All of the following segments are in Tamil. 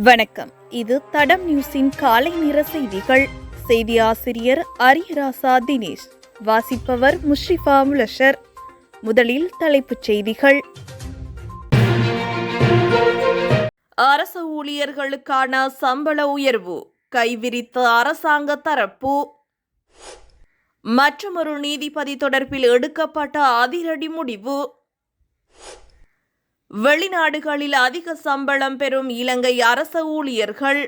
வணக்கம். இது தடம் நியூஸின் காலை நேர செய்திகள். செய்தி ஆசிரியர் அரியராசா தினேஷ். வாசிப்பவர் முஷ்ரிஃபா முலஷர். முதலில் தலைப்புச் செய்திகள். அரசு ஊழியர்களுக்கான சம்பள உயர்வு கைவிரித்த அரசாங்க தரப்பு. மற்றொரு நீதிபதி தொடர்பில் எடுக்கப்பட்ட அதிரடி முடிவு. வெளிநாடுகளில் அதிக சம்பளம் பெறும் இலங்கை அரச ஊழியர்கள்.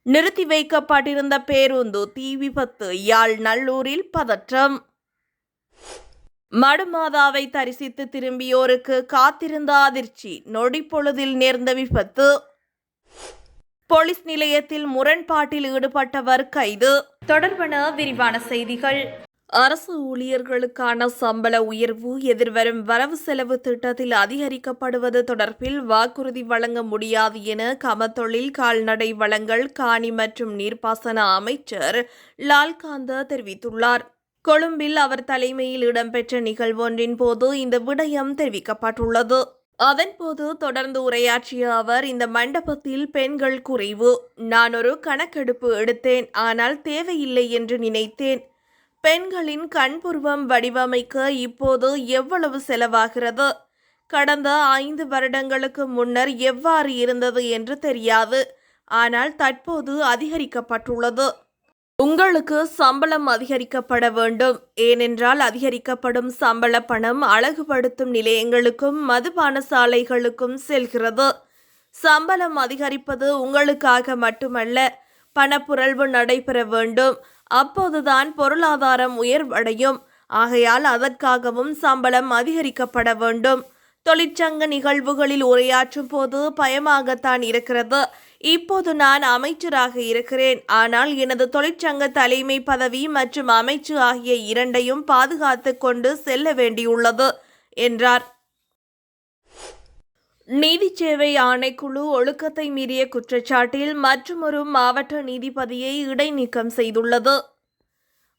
நிறுத்தி வைக்கப்பட்டிருந்த பேருந்து தீ விபத்து. யாழ் நல்லூரில் பதற்றம். மடுமாதாவை தரிசித்து திரும்பியோருக்கு காத்திருந்த அதிர்ச்சி. நொடிப்பொழுதில் நேர்ந்த விபத்து. போலீஸ் நிலையத்தில் முரண்பாட்டில் ஈடுபட்டவர் கைது. தொடர்பான விரிவான செய்திகள். அரசு ஊழியர்களுக்கான சம்பள உயர்வு எதிர்வரும் வரவு செலவு திட்டத்தில் அதிகரிக்கப்படுவது தொடர்பில் வாக்குறுதி வழங்க முடியாது என கமத்தொழில் கால்நடை வளங்கள் காணி மற்றும் நீர்ப்பாசன அமைச்சர் லால்காந்த தெரிவித்துள்ளார். கொழும்பில் அவர் தலைமையில் இடம்பெற்ற நிகழ்வொன்றின் போது இந்த விடயம் தெரிவிக்கப்பட்டுள்ளது. அதன்போது தொடர்ந்து உரையாற்றிய அவர், இந்த மண்டபத்தில் பெண்கள் குறைவு. நான் ஒரு கணக்கெடுப்பு எடுத்தேன், ஆனால் தேவையில்லை என்று நினைத்தேன். பெண்களின் கண்புருவம் வடிவமைக்க இப்போது எவ்வளவு செலவாகிறது? கடந்த 5 வருடங்களுக்கு முன்னர் எவ்வாறு இருந்தது என்று தெரியாது, ஆனால் தற்போது அதிகரிக்கப்பட்டுள்ளது. உங்களுக்கு சம்பளம் அதிகரிக்கப்பட வேண்டும், ஏனென்றால் அதிகரிக்கப்படும் சம்பள பணம் அழகுபடுத்தும் நிலையங்களுக்கும் மதுபான சாலைகளுக்கும் செல்கிறது. சம்பளம் அதிகரிப்பது உங்களுக்காக மட்டுமல்ல, பணப்புரள்வு நடைபெற வேண்டும். அப்போதுதான் பொருளாதாரம் உயர்வடையும். ஆகையால் அதற்காகவும் சம்பளம் அதிகரிக்கப்பட வேண்டும். தொழிற்சங்க நிகழ்வுகளில் உரையாற்றும் போது பயமாகத்தான் இருக்கிறது. இப்போது நான் அமைச்சராக இருக்கிறேன், ஆனால் எனது தொழிற்சங்க தலைமை பதவி மற்றும் அமைச்சு ஆகிய இரண்டையும் பாதுகாத்து கொண்டு செல்ல வேண்டியுள்ளது என்றார். நீதி சேவை ஆணைக்குழு ஒழுக்கத்தை மீறிய குற்றச்சாட்டில் மற்றுமொரு மாவட்ட நீதிபதியை இடைநீக்கம் செய்துள்ளது.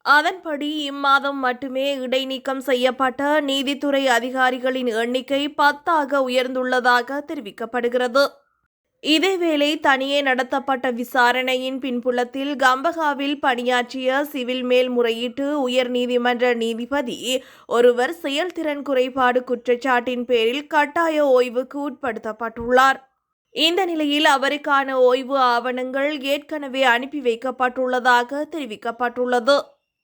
அதன்படி இம்மாதம் மட்டுமே இடைநீக்கம் செய்யப்பட்ட நீதித்துறை அதிகாரிகளின் எண்ணிக்கை 10 உயர்ந்துள்ளதாக தெரிவிக்கப்படுகிறது. இதேவேளை தனியே நடத்தப்பட்ட விசாரணையின் பின்புலத்தில் கம்பகாவில் பணியாற்றிய சிவில் மேல்முறையீட்டு உயர் நீதிமன்ற நீதிபதி ஒருவர் செயல்திறன் குறைபாடு குற்றச்சாட்டின் பேரில் கட்டாய ஓய்வுக்கு உட்படுத்தப்பட்டுள்ளார். இந்த நிலையில் அவருக்கான ஓய்வு ஆவணங்கள் ஏற்கனவே அனுப்பி வைக்கப்பட்டுள்ளதாக தெரிவிக்கப்பட்டுள்ளது.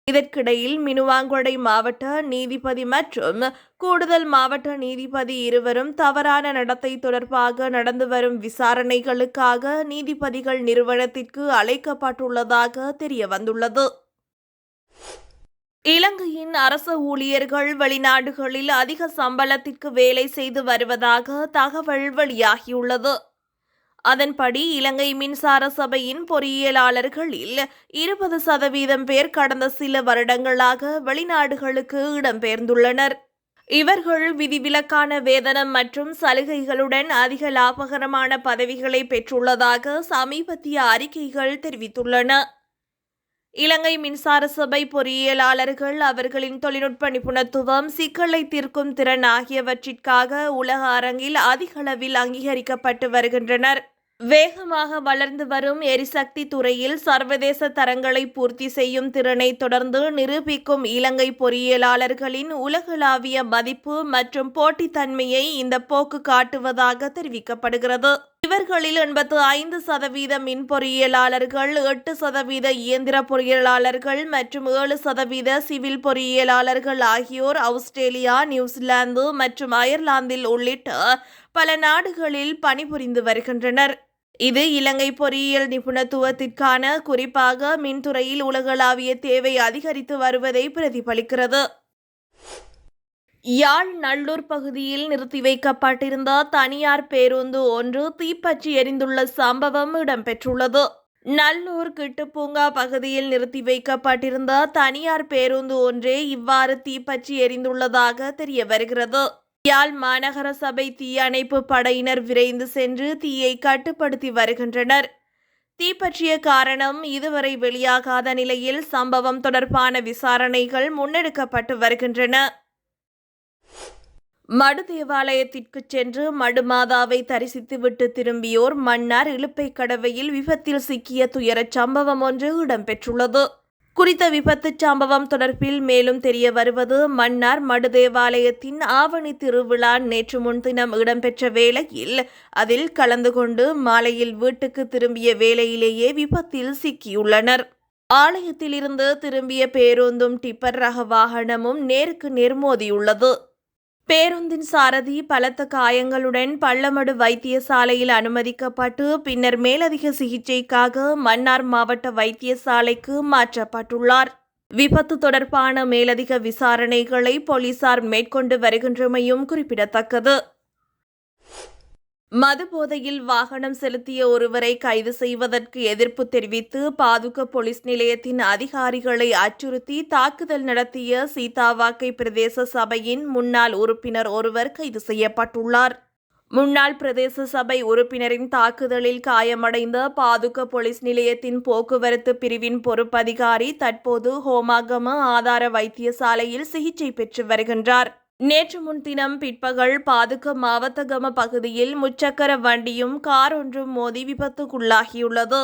இதற்கிடையில் மினுவாங்கொடை மாவட்ட நீதிபதி மற்றும் கூடுதல் மாவட்ட நீதிபதி இருவரும் தவறான நடத்தை தொடர்பாக நடந்து வரும் விசாரணைகளுக்காக நீதிபதிகள் நிறுவனத்திற்கு அழைக்கப்பட்டுள்ளதாக தெரிய வந்துள்ளது. இலங்கையின் அரச ஊழியர்கள் வெளிநாடுகளில் அதிக சம்பளத்திற்கு வேலை செய்து வருவதாக தகவல் வெளியாகியுள்ளது. அதன்படி இலங்கை மின்சார சபையின் பொறியியலாளர்களில் 20% பேர் கடந்த சில வருடங்களாக வெளிநாடுகளுக்கு இடம்பெயர்ந்துள்ளனர். இவர்கள் விதிவிலக்கான வேதனம் மற்றும் சலுகைகளுடன் அதிக லாபகரமான பதவிகளை பெற்றுள்ளதாக சமீபத்திய அறிக்கைகள் தெரிவித்துள்ளன. இலங்கை மின்சார சபை பொறியியலாளர்கள் அவர்களின் தொழில்நுட்ப நிபுணத்துவம், சிக்கலை தீர்க்கும் திறன் ஆகியவற்றிற்காக உலக அரங்கில் அதிகளவில் அங்கீகரிக்கப்பட்டு வருகின்றனர். வேகமாக வளர்ந்து வரும் எரிசக்தி துறையில் சர்வதேச தரங்களை பூர்த்தி செய்யும் திறனை தொடர்ந்து நிரூபிக்கும் இலங்கை பொறியியலாளர்களின் உலகளாவிய மதிப்பு மற்றும் போட்டித்தன்மையை இந்த போக்கு காட்டுவதாக தெரிவிக்கப்படுகிறது. இவர்களில் 85% மின் பொறியியலாளர்கள், 8% இயந்திர பொறியியலாளர்கள் மற்றும் 7% சிவில் பொறியியலாளர்கள் ஆகியோர் ஆஸ்திரேலியா, நியூசிலாந்து மற்றும் அயர்லாந்தில் உள்ளிட்ட பல நாடுகளில் பணிபுரிந்து வருகின்றனர். இது இலங்கை பொறியியல் நிபுணத்துவத்திற்கான, குறிப்பாக மின்துறையில் உலகளாவிய தேவை அதிகரித்து வருவதை பிரதிபலிக்கிறது. யாழ் நல்லூர் பகுதியில் நிறுத்தி வைக்கப்பட்டிருந்த தனியார் பேருந்து ஒன்று தீப்பற்றி எரிந்துள்ள சம்பவம் இடம்பெற்றுள்ளது. நல்லூர் கிட்டுப்பூங்கா பகுதியில் நிறுத்தி வைக்கப்பட்டிருந்த தனியார் பேருந்து ஒன்றே இவ்வாறு தீப்பற்றி எரிந்துள்ளதாக தெரிய வருகிறது. யாழ் மாநகர சபை தீயணைப்பு படையினர் விரைந்து சென்று தீயை கட்டுப்படுத்தி வருகின்றனர். தீப்பற்றிய காரணம் இதுவரை வெளியாகாத நிலையில் சம்பவம் தொடர்பான விசாரணைகள் முன்னெடுக்கப்பட்டு வருகின்றன. மடு தேவாலயத்திற்கு சென்று மடு மாதாவை தரிசித்துவிட்டு திரும்பியோர் மன்னார் இலுப்பை கடவையில் விபத்தில் சிக்கிய துயரச் சம்பவம் ஒன்று இடம்பெற்றுள்ளது. குறித்த விபத்துச் சம்பவம் தொடர்பில் மேலும் தெரிய வருவது, மன்னார் மடு தேவாலயத்தின் ஆவணி திருவிழா நேற்று முன்தினம் இடம்பெற்ற வேளையில் அதில் கலந்து கொண்டு மாலையில் வீட்டுக்கு திரும்பிய வேளையிலேயே விபத்தில் சிக்கியுள்ளனர். ஆலயத்திலிருந்து திரும்பிய பேருந்தும் டிப்பர் ரக வாகனமும் நேருக்கு நேர் மோதியுள்ளது. பேருந்தின் சாரதி பலத்த காயங்களுடன் பள்ளமடு வைத்தியசாலையில் அனுமதிக்கப்பட்டு பின்னர் மேலதிக சிகிச்சைக்காக மன்னார் மாவட்ட வைத்தியசாலைக்கு மாற்றப்பட்டுள்ளார். விபத்து தொடர்பான மேலதிக விசாரணைகளை போலீசார் மேற்கொண்டு வருகின்றமையும் குறிப்பிடத்தக்கது. மது போதையில் வாகனம் செலுத்திய ஒருவரை கைது செய்வதற்கு எதிர்ப்பு தெரிவித்து பாதுக போலீஸ் நிலையத்தின் அதிகாரிகளை அச்சுறுத்தி தாக்குதல் நடத்திய சீதாவாக்கை பிரதேச சபையின் முன்னாள் உறுப்பினர் ஒருவர் கைது செய்யப்பட்டுள்ளார். முன்னாள் பிரதேச சபை உறுப்பினரின் தாக்குதலில் காயமடைந்த பாதுக போலீஸ் நிலையத்தின் போக்குவரத்து பிரிவின் பொறுப்பதிகாரி தற்போது ஹோமாகம ஆதார வைத்தியசாலையில் சிகிச்சை பெற்று வருகின்றார். நேற்று முன்தினம் பிற்பகல் பாதுக மாவத்தகம பகுதியில் முச்சக்கர வண்டியும் கார் ஒன்றும் மோதி விபத்துக்குள்ளாகியுள்ளது.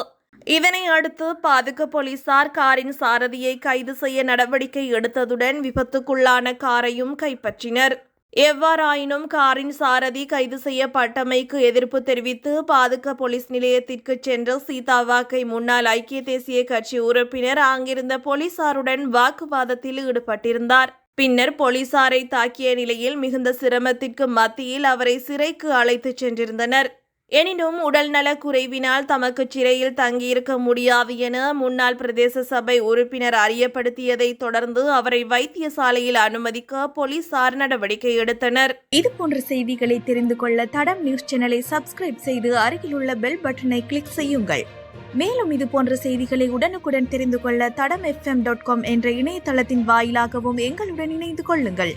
இதனை அடுத்து பாதுக போலீசார் காரின் சாரதியை கைது செய்ய நடவடிக்கை எடுத்ததுடன் விபத்துக்குள்ளான காரையும் கைப்பற்றினர். எவ்வாறாயினும் காரின் சாரதி கைது செய்யப்பட்டமைக்கு எதிர்ப்பு தெரிவித்து பாதுக போலீஸ் நிலையத்திற்கு சென்ற சீதாவாக்கை முன்னாள் ஐக்கிய தேசிய கட்சி உறுப்பினர் அங்கிருந்த போலீசாருடன் வாக்குவாதத்தில் ஈடுபட்டிருந்தார். பின்னர் போலீசாரை தாக்கிய நிலையில் மிகுந்த சிரமத்திற்கு மத்தியில் அவரை சிறைக்கு அழைத்துச் சென்றிருந்தனர். எனினும் உடல்நலக் குறைவினால் தமக்கு சிறையில் தங்கியிருக்க முடியாது என முன்னாள் பிரதேச சபை உறுப்பினர் அறியப்படுத்தியதை தொடர்ந்து அவரை வைத்தியசாலையில் அனுமதிக்க போலீசார் நடவடிக்கை எடுத்தனர். இதுபோன்ற செய்திகளை தெரிந்து கொள்ள தடம் நியூஸ் சேனலை சப்ஸ்கிரைப் செய்து அருகிலுள்ள பெல் பட்டனை கிளிக் செய்யுங்கள். மேலும் இது போன்ற செய்திகளை உடனுக்குடன் தெரிந்து கொள்ள தடம் FM.com என்ற இணையதளத்தின் வாயிலாகவும் எங்களுடன் இணைந்து கொள்ளுங்கள்.